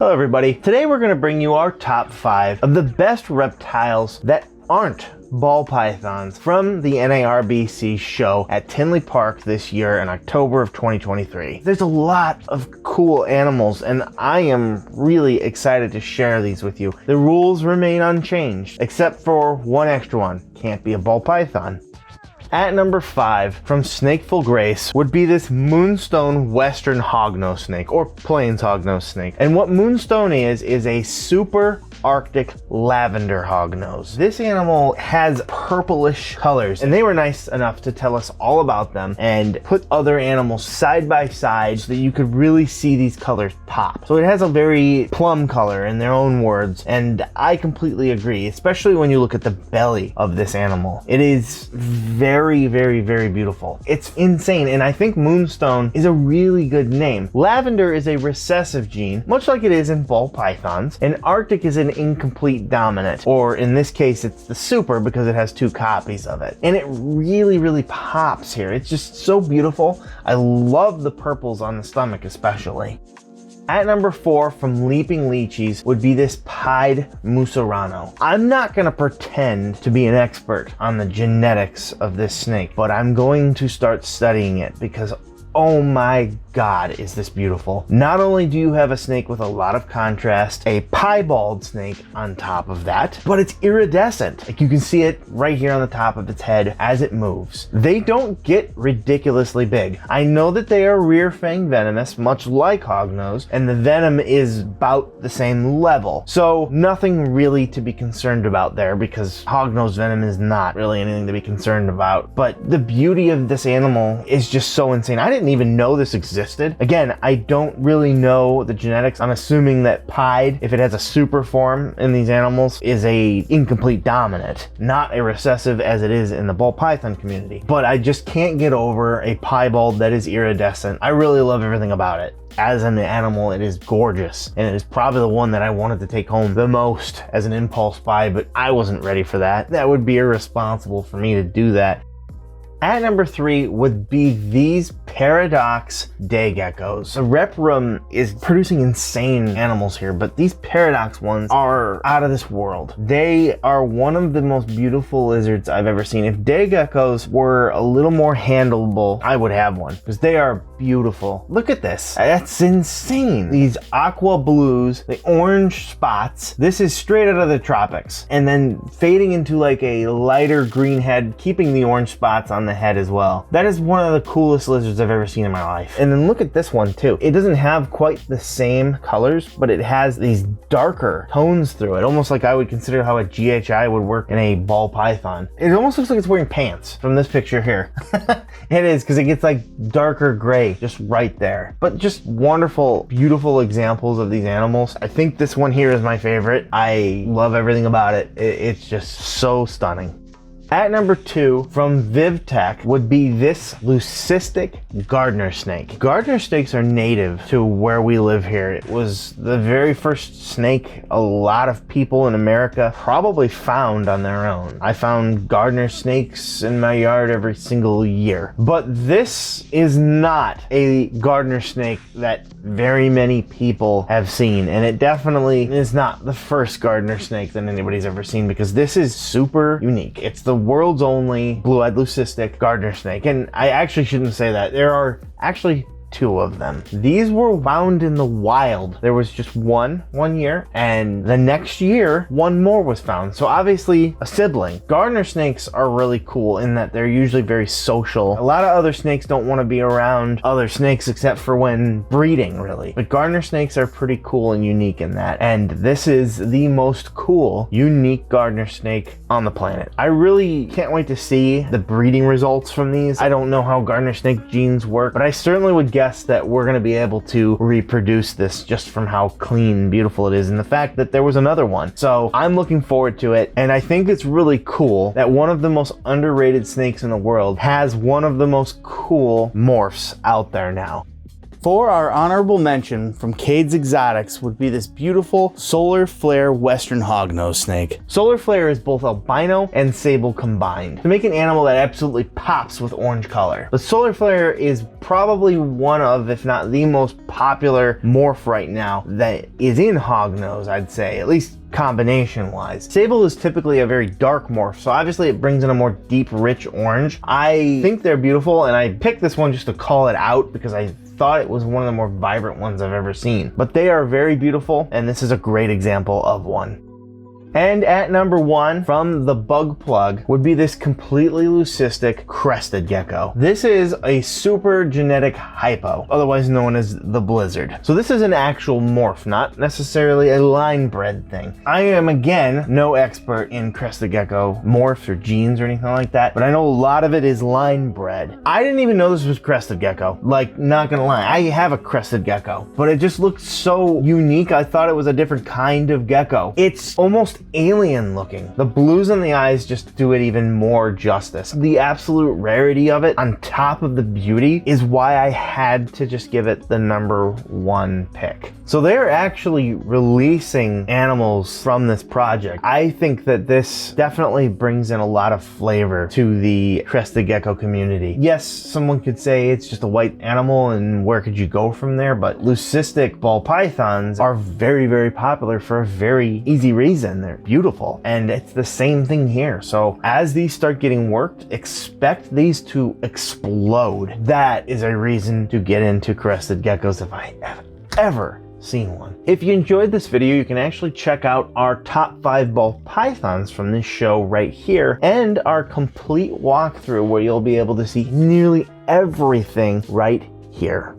Hello everybody, today we're going to bring you our top 5 of the best reptiles that aren't ball pythons from the NARBC show at Tinley Park this year in October of 2023. There's a lot of cool animals and I am really excited to share these with you. The rules remain unchanged, except for one extra one: can't be a ball python. At number 5, from Snakeful Grace, would be this Moonstone Western Hognose snake, or Plains Hognose snake. And what Moonstone is a super Arctic lavender hognose. This animal has purplish colors, and they were nice enough to tell us all about them and put other animals side by side so that you could really see these colors pop. So it has a very plum color in their own words, and I completely agree, especially when you look at the belly of this animal. It is very, very, very beautiful. It's insane, and I think Moonstone is a really good name. Lavender is a recessive gene, much like it is in ball pythons, and Arctic is an incomplete dominant, or in this case it's the super because it has 2 copies of it. And it really, really pops here. It's just so beautiful. I love the purples on the stomach especially. At number 4, from Leaping Lychees, would be this pied Musarano. I'm not going to pretend to be an expert on the genetics of this snake, but I'm going to start studying it because oh my God, is this beautiful. Not only do you have a snake with a lot of contrast, a piebald snake on top of that, but it's iridescent. Like, you can see it right here on the top of its head as it moves. They don't get ridiculously big. I know that they are rear fang venomous, much like hognose, and the venom is about the same level. So nothing really to be concerned about there because hognose venom is not really anything to be concerned about. But the beauty of this animal is just so insane. I didn't even know this existed. Again, I don't really know the genetics. I'm assuming that pied, if it has a super form in these animals, is a incomplete dominant, not a recessive as it is in the ball python community. But I just can't get over a piebald that is iridescent. I really love everything about it. As an animal, it is gorgeous, and it is probably the one that I wanted to take home the most as an impulse buy, but I wasn't ready for that. That would be irresponsible for me to do that. At number 3 would be these Paradox day geckos. The rep room is producing insane animals here, but these Paradox ones are out of this world. They are one of the most beautiful lizards I've ever seen. If day geckos were a little more handleable, I would have one because they are beautiful. Look at this. That's insane. These aqua blues, the orange spots. This is straight out of the tropics, and then fading into like a lighter green head, keeping the orange spots on the head as well. That is one of the coolest lizards I've ever seen in my life. And then look at this one too. It doesn't have quite the same colors, but it has these darker tones through it, almost like I would consider how a GHI would work in a ball python. It almost looks like it's wearing pants from this picture here. It is, because it gets like darker gray just right there. But just wonderful, beautiful examples of these animals. I think this one here is my favorite. I love everything about it. It's just so stunning. At number 2, from VivTech, would be this leucistic gardener snake. Gardener snakes are native to where we live here. It was the very first snake a lot of people in America probably found on their own. I found gardener snakes in my yard every single year. But this is not a gardener snake that very many people have seen, and it definitely is not the first gardener snake that anybody's ever seen, because this is super unique. It's the world's only blue-eyed leucistic gardener snake, and I actually shouldn't say that. There are actually 2 of them. These were found in the wild. There was just one year, and the next year, 1 more was found. So obviously a sibling. Gardener snakes are really cool in that they're usually very social. A lot of other snakes don't want to be around other snakes except for when breeding, really. But gardener snakes are pretty cool and unique in that. And this is the most cool, unique gardener snake on the planet. I really can't wait to see the breeding results from these. I don't know how gardener snake genes work, but I certainly would guess that we're going to be able to reproduce this just from how clean and beautiful it is, and the fact that there was another one. So I'm looking forward to it, and I think it's really cool that one of the most underrated snakes in the world has one of the most cool morphs out there now. For our honorable mention from Cade's Exotics would be this beautiful solar flare western hognose snake. Solar flare is both albino and sable combined to make an animal that absolutely pops with orange color. But solar flare is probably one of, if not the most popular morph right now that is in hognose, I'd say, at least combination wise. Sable is typically a very dark morph, so obviously it brings in a more deep, rich orange. I think they're beautiful, and I picked this one just to call it out because I thought it was one of the more vibrant ones I've ever seen. But they are very beautiful, and this is a great example of one. And at number 1, from the bug plug, would be this completely leucistic crested gecko. This is a super genetic hypo, otherwise known as the blizzard. So this is an actual morph, not necessarily a line bred thing. I am, again, no expert in crested gecko morphs or genes or anything like that, but I know a lot of it is line bred. I didn't even know this was crested gecko. Like, not gonna lie, I have a crested gecko, but it just looked so unique. I thought it was a different kind of gecko. It's almost alien looking. The blues in the eyes just do it even more justice. The absolute rarity of it on top of the beauty is why I had to just give it the number 1 pick. So they're actually releasing animals from this project. I think that this definitely brings in a lot of flavor to the crested gecko community. Yes, someone could say it's just a white animal and where could you go from there, but leucistic ball pythons are very, very popular for a very easy reason. They're beautiful, and it's the same thing here. So as these start getting worked, expect these to explode. That is a reason to get into crested geckos if I have ever seen one. If you enjoyed this video, you can actually check out our top 5 ball pythons from this show right here, and our complete walkthrough where you'll be able to see nearly everything right here.